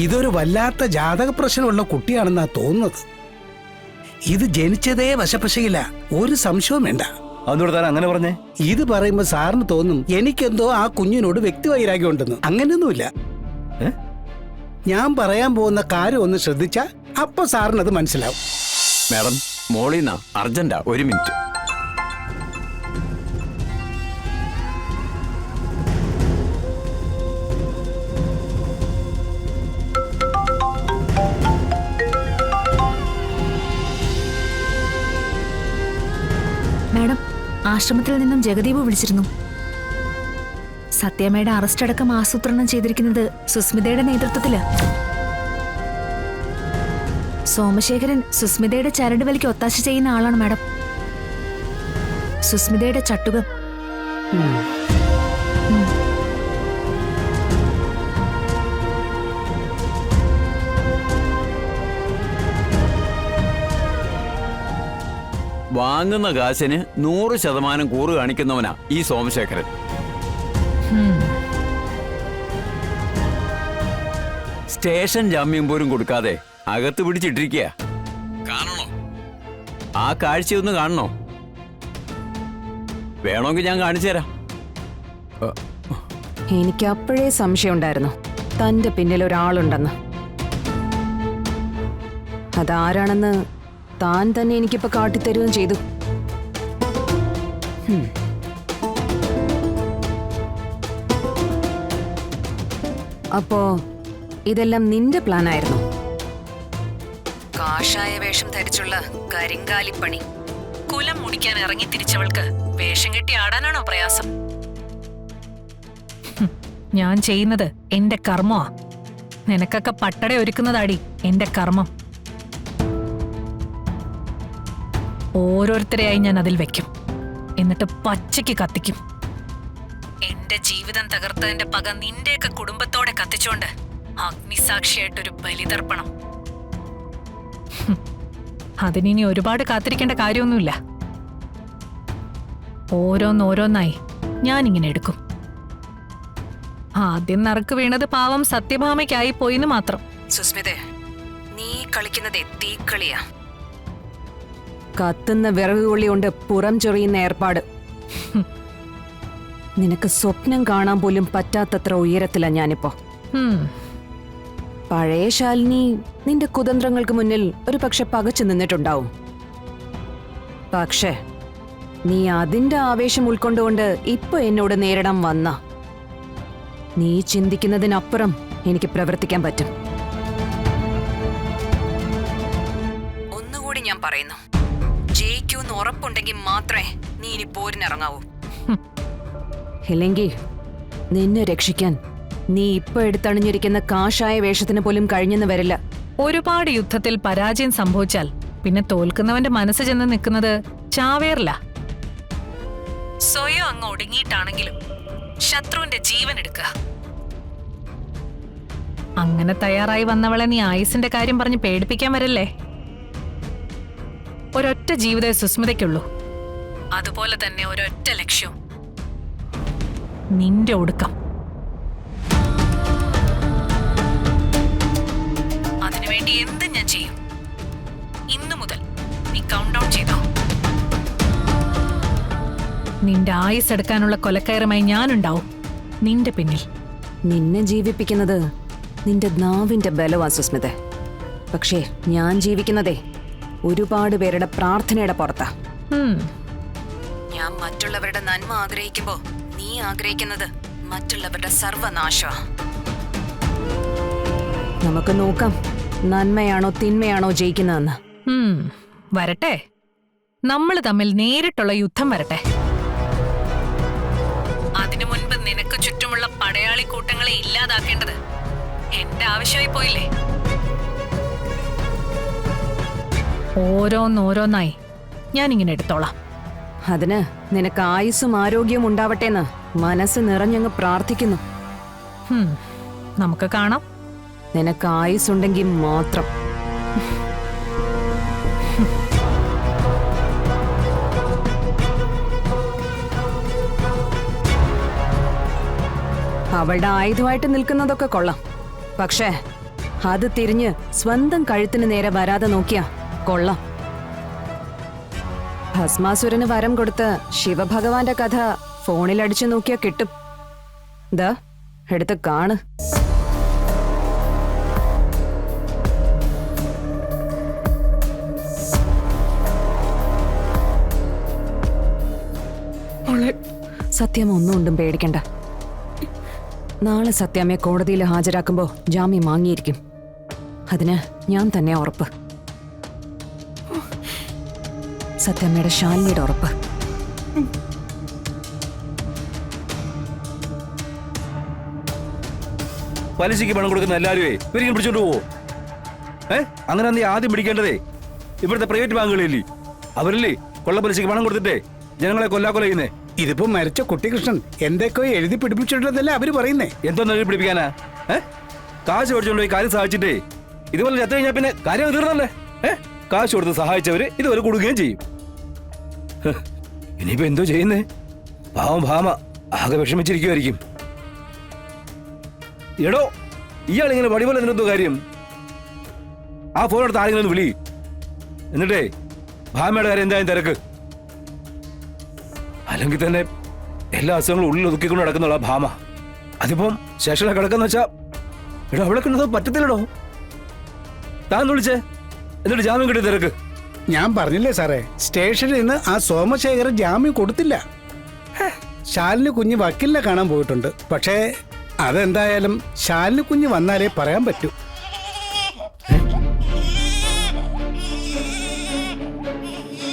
ഇതൊരു വല്ലാത്ത ജാതക പ്രശ്നമുള്ള കുട്ടിയാണെന്നാ തോന്നുന്നത്. ഇത് ജനിച്ചതേ വശപ്പശയില്ല, ഒരു സംശയവും വേണ്ട. അതുകൊണ്ട് താൻ അങ്ങനെ പറഞ്ഞേ? ഇത് പറയുമ്പോ സാറിന് തോന്നും എനിക്കെന്തോ ആ കുഞ്ഞിനോട് വ്യക്തിവൈരാഗ്യം ഉണ്ടെന്ന്. അങ്ങനെയൊന്നുമില്ല. ഞാൻ പറയാൻ പോകുന്ന കാര്യം ഒന്ന് ശ്രദ്ധിച്ചാ അപ്പൊ സാറിനത് മനസ്സിലാവും. മാഡം, മോളിന്നാ, അർജന്റാ, 1 മിനിറ്റ്. മാഡം, ആശ്രമത്തിൽ നിന്നും ജഗദീപ് വിളിച്ചിരുന്നു. സത്യമയുടെ അറസ്റ്റ് അടക്കം ആസൂത്രണം ചെയ്തിരിക്കുന്നത് സുസ്മിതയുടെ നേതൃത്വത്തില്. സോമശേഖരൻ സുസ്മിതയുടെ ചരട് വലിക്ക് ഒത്താശ ചെയ്യുന്ന ആളാണ് മാഡം. സുസ്മിതയുടെ ചട്ടുകം. വാങ്ങുന്ന കാശിന് 100% കൂറ് കാണിക്കുന്നവനാ ഈ സോമശേഖരൻ. സ്റ്റേഷൻ ജാമ്യം പോലും കൊടുക്കാതെ അകത്ത് പിടിച്ചിട്ടിരിക്കുക. കാണണോ? ആ കാഴ്ചയൊന്ന് കാണണോ? വേണമെങ്കിൽ ഞാൻ കാണിച്ചു തരാം. എനിക്ക് അപ്പോഴേ സംശയം ഉണ്ടായിരുന്നു തന്റെ പിന്നിൽ ഒരാളുണ്ടെന്ന്. അതാരാണെന്ന് താൻ തന്നെ എനിക്കിപ്പോ കാട്ടിത്തരുകയും ചെയ്തു. അപ്പോ ഇതെല്ലാം നിന്റെ പ്ലാൻ ആയിരുന്നു? കാഷായ വേഷം ധരിച്ചുള്ള കരിങ്കാലിപ്പണി. കുലം മുടിക്കാൻ ഇറങ്ങി തിരിച്ചവൾക്ക് വേഷം കെട്ടി ആടാനാണോ പ്രയാസം? ഞാൻ ചെയ്യുന്നത് എന്റെ കർമ്മമാ. നിനക്കൊക്കെ പട്ടട ഒരുക്കുന്നതാടി എന്റെ കർമ്മം. ഓരോരുത്തരെയായി ഞാൻ അതിൽ വെക്കും, എന്നിട്ട് പച്ചയ്ക്ക് കത്തിക്കും. എന്റെ ജീവിതം തകർത്തതിന്റെ പക നിന്റെയൊക്കെ കുടുംബത്തോടെ കത്തിച്ചോണ്ട് അഗ്നിസാക്ഷിയായിട്ടൊരു ബലിതർപ്പണം. അതിനി ഒരുപാട് കാത്തിരിക്കേണ്ട കാര്യമൊന്നുമില്ല. ഓരോന്നോരോന്നായി ഞാനിങ്ങനെ എടുക്കും. ആദ്യം നറുക്ക് വീണത് പാവം സത്യഭാമയ്ക്കായി പോയിന്ന് മാത്രം. സുസ്മിതേ, നീ കളിക്കുന്നതേ തീക്കളിയാ. കത്തുന്ന വിറകുകൊള്ളി കൊണ്ട് പുറം ചൊറിയുന്ന ഏർപ്പാട്. നിനക്ക് സ്വപ്നം കാണാൻ പോലും പറ്റാത്തത്ര ഉയരത്തിലാ ഞാനിപ്പോ. പഴയ ശാലിനി നിന്റെ കുതന്ത്രങ്ങൾക്ക് മുന്നിൽ ഒരു പക്ഷെ പകച്ചു നിന്നിട്ടുണ്ടാവും. പക്ഷേ നീ അതിന്റെ ആവേശം ഉൾക്കൊണ്ടുകൊണ്ട് ഇപ്പൊ എന്നോട് നേരിടാൻ വന്ന, നീ ചിന്തിക്കുന്നതിനപ്പുറം എനിക്ക് പ്രവർത്തിക്കാൻ പറ്റും. ഒന്നുകൂടി ഞാൻ പറയുന്നു, ജയിക്കൂന്ന് ഉറപ്പുണ്ടെങ്കിൽ മാത്രമേ നീ ഇനി പോരിനിറങ്ങാവൂ. ഇല്ലെങ്കിൽ നിന്നെ രക്ഷിക്കാൻ നീ ഇപ്പൊ എടുത്തണിഞ്ഞിരിക്കുന്ന കാഷായ വേഷത്തിന് പോലും കഴിഞ്ഞെന്ന് വരില്ല. ഒരുപാട് യുദ്ധത്തിൽ പരാജയം സംഭവിച്ചാൽ പിന്നെ തോൽക്കുന്നവന്റെ മനസ്സ് ചെന്ന് നിൽക്കുന്നത് ചാവേറില്ല. സ്വയം അങ്ങ് ഒടുങ്ങിയിട്ടാണെങ്കിലും ശത്രുവിന്റെ ജീവൻ എടുക്കുക. അങ്ങനെ തയ്യാറായി വന്നവളെ നീ ആയുസിന്റെ കാര്യം പറഞ്ഞ് പേടിപ്പിക്കാൻ വരല്ലേ. ഒരൊറ്റ ജീവിതമേ സുസ്മിതയ്ക്കുള്ളൂ. അതുപോലെ തന്നെ ഒരൊറ്റ ലക്ഷ്യവും, നിന്റെ ഒടുക്കം. അതിനുവേണ്ടി എന്തും ഞാൻ ചെയ്യും. ഇന്നു മുതൽ നീ കൗണ്ട് ഡൗൺ ചെയ്തോ. നിന്റെ ആയുസ് എടുക്കാനുള്ള കൊലക്കയറുമായി ഞാനുണ്ടാവും നിന്റെ പിന്നിൽ. നിന്നെ ജീവിപ്പിക്കുന്നത് നിന്റെ നാവിന്റെ ബലവാ സുസ്മിത. പക്ഷേ ഞാൻ ജീവിക്കുന്നതേ ഒരുപാട് പേരുടെ പ്രാർത്ഥനയുടെ പുറത്താ. ഞാൻ മറ്റുള്ളവരുടെ നന്മ ആഗ്രഹിക്കുമ്പോ നീ ആഗ്രഹിക്കുന്നത് മറ്റുള്ളവരുടെ സർവനാശ. നമുക്ക് നോക്കാം നന്മയാണോ തിന്മയാണോ ജയിക്കുന്നതെന്ന്. വരട്ടെ, നമ്മൾ തമ്മിൽ നേരിട്ടുള്ള യുദ്ധം വരട്ടെ. അതിനു മുൻപ് നിനക്ക് ചുറ്റുമുള്ള പടയാളി കൂട്ടങ്ങളെ ഇല്ലാതാക്കേണ്ടത് എന്റെ ആവശ്യമായി പോയില്ലേ. ഓരോന്നോരോന്നായി ഞാനിങ്ങനെ എടുത്തോളാം. അതിന് നിനക്ക് ആയുസ്സും ആരോഗ്യവും ഉണ്ടാവട്ടെന്ന് മനസ്സ് നിറഞ്ഞങ്ങ് പ്രാർത്ഥിക്കുന്നു. നമുക്ക് കാണാം. നിനക്ക് ആയുസ്സുണ്ടെങ്കിൽ മാത്രം. അവളുടെ ആയുധമായിട്ട് നിൽക്കുന്നതൊക്കെ കൊള്ളാം. പക്ഷേ അത് തിരിഞ്ഞ് സ്വന്തം കഴുത്തിന് നേരെ വരാതെ നോക്കിയാ കൊള്ളാം. ഭസ്മാസുരന് വരം കൊടുത്ത് ശിവഭഗവാന്റെ കഥ ഫോണിൽ അടിച്ചു നോക്കിയാ കിട്ടും. ദാ എടുത്ത് കാണ്. സത്യം ഒന്നും കൊണ്ടും പേടിക്കണ്ട. നാളെ സത്യാമ്മയെ കോടതിയിൽ ഹാജരാക്കുമ്പോ ജാമ്യം വാങ്ങിയിരിക്കും. അതിന് ഞാൻ തന്നെ ഉറപ്പ്. സത്യാമ്മയുടെ ശാലിനിയുടെ ഉറപ്പ്. പലിശയ്ക്ക് പണം കൊടുക്കുന്ന എല്ലാവരുമേ ഇവരിക്കും പിടിച്ചോണ്ട് പോവോ? അങ്ങനെ നീ ആദ്യം പിടിക്കേണ്ടതേ ഇവിടുത്തെ പ്രൈവറ്റ് ബാങ്കുകളില്ലേ, അവരല്ലേ കൊള്ള പലിശയ്ക്ക് പണം കൊടുത്തിട്ടേ ജനങ്ങളെ കൊല്ലാക്കൊല ചെയ്യുന്നേ. ഇതിപ്പോ മരിച്ച കുട്ടികൃഷ്ണൻ എന്തൊക്കെയോ എഴുതി പിടിപ്പിച്ചിട്ടുണ്ടെന്നല്ലേ അവര് പറയുന്നേ. എന്തോന്ന് എഴുതി പിടിപ്പിക്കാനാ? കാശ് മേടിച്ചോണ്ട് പോയി കാര്യം സഹായിച്ചിട്ടേ ഇതുപോലെ ചത്തു കഴിഞ്ഞാൽ പിന്നെ കാര്യം തീർന്നല്ലേ. കാശ് കൊടുത്ത് സഹായിച്ചവര് ഇതുപോലെ കൊടുക്കുകയും ചെയ്യും. ഇനിയിപ്പോ എന്തോ ചെയ്യുന്നേ? പാവം ഭാമ ആകെ വിഷമിച്ചിരിക്കുമായിരിക്കും. എടോ, ഇയാളിങ്ങനെ വടിപോലെ നിന്നെന്തോ കാര്യം? ആ ഫോൺ എടുത്ത് ആരെങ്കിലും ഒന്ന് വിളി. എന്നിട്ടേ ഭാമയുടെ കാര്യം എന്തായാലും തിരക്ക്. അല്ലെങ്കിൽ തന്നെ എല്ലാ അസുഖങ്ങളും ഉള്ളിൽ ഒതുക്കിക്കൊണ്ട് നടക്കുന്നുള്ള ഭാമ. അതിപ്പം ശേഷനെ കിടക്കുന്ന വെച്ചാ എടോ അവിടെ കിടന്നത് പറ്റത്തില്ലടോ. താൻ വിളിച്ചേ എന്നിട്ട് ജാമ്യം കിട്ടി തിരക്ക്. ഞാൻ പറഞ്ഞില്ലേ സാറേ, സ്റ്റേഷനിൽ നിന്ന് ആ സോമശേഖരൻ ജാമ്യം കൊടുത്തില്ല. ശാലിനി കുഞ്ഞ് വക്കീലിനെ കാണാൻ പോയിട്ടുണ്ട്. പക്ഷേ അതെന്തായാലും ശാലിനി കുഞ്ഞ് വന്നാലേ പറയാൻ പറ്റൂ.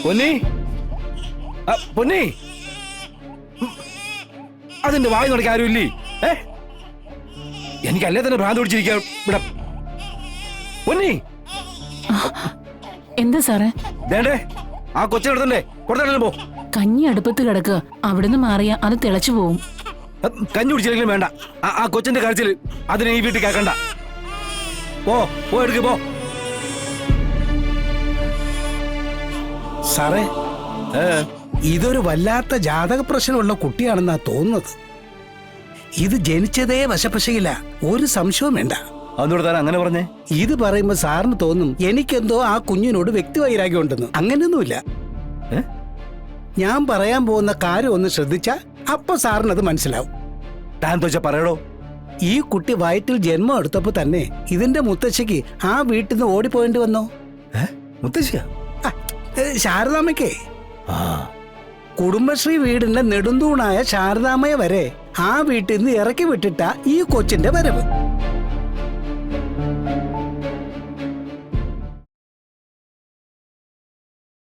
പൊന്നി, പൊന്നി, അതിന്റെ വായി നടക്കാൻ ആരുമില്ലേ? എനിക്കല്ലേ തന്നെ ഭ്രാന്ത് പിടിച്ചിരിക്കാം ഇവിടെ. പൊന്നി, എന്താ സാറേ? വേണ്ടേ ആ കൊച്ചിനെടുത്തണ്ടേ കൊടുത്തേ പോ. കഞ്ഞി അടുപ്പത്ത് കിടക്കുക, അവിടുന്ന് മാറിയാ അത് തിളച്ചു പോവും. കഞ്ഞി കുടിച്ചില്ലെങ്കിലും വേണ്ട, ആ കൊച്ചിന്റെ കരച്ചിൽ അതിനെ ഈ വീട്ടിൽ കേൾക്കണ്ട. പോ എടുക്ക് പോ. സാറേ, ഇതൊരു വല്ലാത്ത ജാതക പ്രശ്നമുള്ള കുട്ടിയാണെന്നാ തോന്നുന്നത്. ഇത് ജനിച്ചതേ വശപ്പശയില്ല, ഒരു സംശയവും വേണ്ട. അതുകൊണ്ട് താൻ അങ്ങനെ പറഞ്ഞേ? ഇത് പറയുമ്പോ സാറിന് തോന്നും എനിക്കെന്തോ ആ കുഞ്ഞിനോട് വ്യക്തിവൈരാഗ്യം ഉണ്ടെന്ന്. അങ്ങനെയൊന്നുമില്ല. ഞാൻ പറയാൻ പോകുന്ന കാര്യം ഒന്ന് ശ്രദ്ധിച്ചാ അപ്പൊ സാറിനത് മനസ്സിലാവും. താൻ തോച്ചാ പറയടോ. ഈ കുട്ടി വയറ്റിൽ ജന്മം എടുത്തപ്പോ തന്നെ ഇതിന്റെ മുത്തശ്ശിക്ക് ആ വീട്ടിൽ നിന്ന് ഓടിപ്പോയേണ്ടി വന്നോ? മുത്തശ്ശിയാ? ശാരദാമ്മയ്ക്കേ. കുടുംബശ്രീ വീടിന്റെ നെടുന്തൂണായ ശാരദാമ്മയെ വരെ ആ വീട്ടിൽ നിന്ന് ഇറക്കി വിട്ടിട്ടാ ഈ കൊച്ചിന്റെ വരവ്.